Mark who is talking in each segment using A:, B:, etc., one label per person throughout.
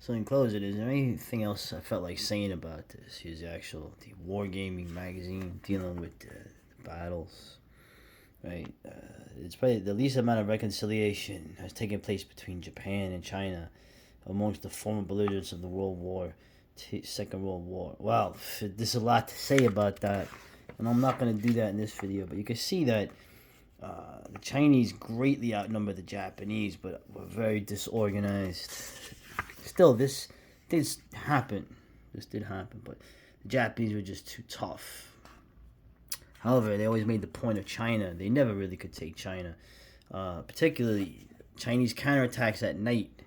A: So in closing, is there anything else I felt like saying about this? Here's the Wargaming magazine dealing with the battles, right? It's probably the least amount of reconciliation has taken place between Japan and China amongst the former belligerents of the Second World War. Well, there's a lot to say about that, and I'm not going to do that in this video, but you can see that the Chinese greatly outnumber the Japanese, but were very disorganized. Still, this did happen. This did happen, but the Japanese were just too tough. However, they always made the point of China. They never really could take China. Particularly, Chinese counterattacks at night.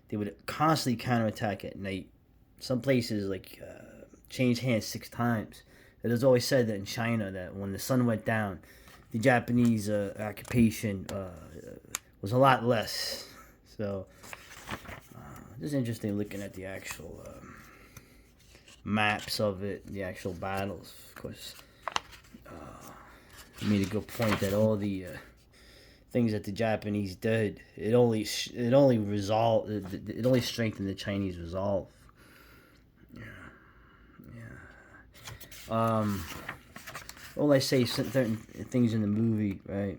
A: They would constantly counterattack at night. Some places, changed hands 6 times. It was always said that in China that when the sun went down, the Japanese occupation was a lot less. So, just interesting looking at the actual maps of it, the actual battles. Of course, you made a good point that all the things that the Japanese did, it only strengthened the Chinese resolve. All I say certain things in the movie, right?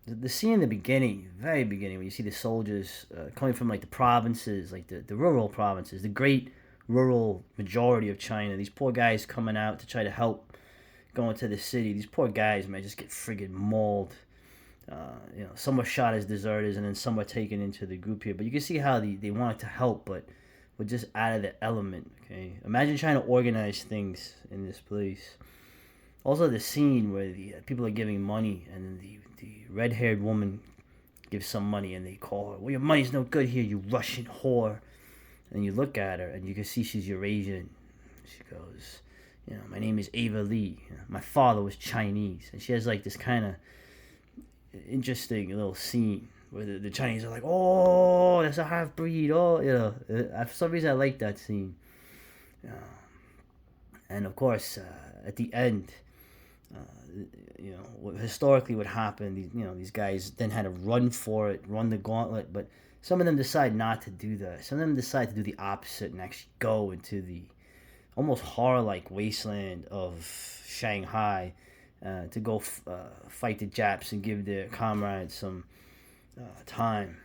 A: The scene in the beginning, very beginning, when you see the soldiers coming from the provinces, the rural provinces, the great rural majority of China, these poor guys coming out to try to help go into the city. These poor guys, man, just get friggin' mauled. Some were shot as deserters, and then some were taken into the group here. But you can see how they wanted to help, but were just out of the element. Okay, imagine trying to organize things in this place. Also, the scene where the people are giving money, and then the red-haired woman gives some money, and they call her, "Well, your money's no good here, you Russian whore." And you look at her, and you can see she's Eurasian. She goes, "My name is Ava Lee. My father was Chinese." And she has this kind of interesting little scene where the Chinese are like, "Oh, that's a half-breed." Oh, for some reason I like that scene. And of course, at the end, what historically would happen, these guys then had to run for it, run the gauntlet, but some of them decide not to do that. Some of them decide to do the opposite and actually go into the almost horror-like wasteland of Shanghai to go fight the Japs and give their comrades some time.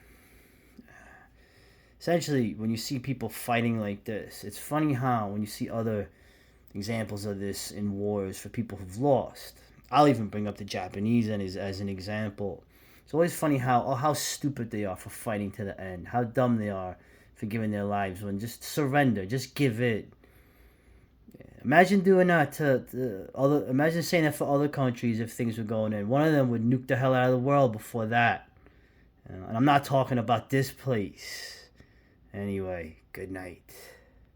A: Essentially, when you see people fighting like this, it's funny how when you see other examples of this in wars for people who've lost, I'll even bring up the Japanese as an example. It's always funny how stupid they are for fighting to the end, how dumb they are for giving their lives when just surrender, just give it. Imagine doing that imagine saying that for other countries if things were going in. One of them would nuke the hell out of the world before that. And I'm not talking about this place. Anyway, good night.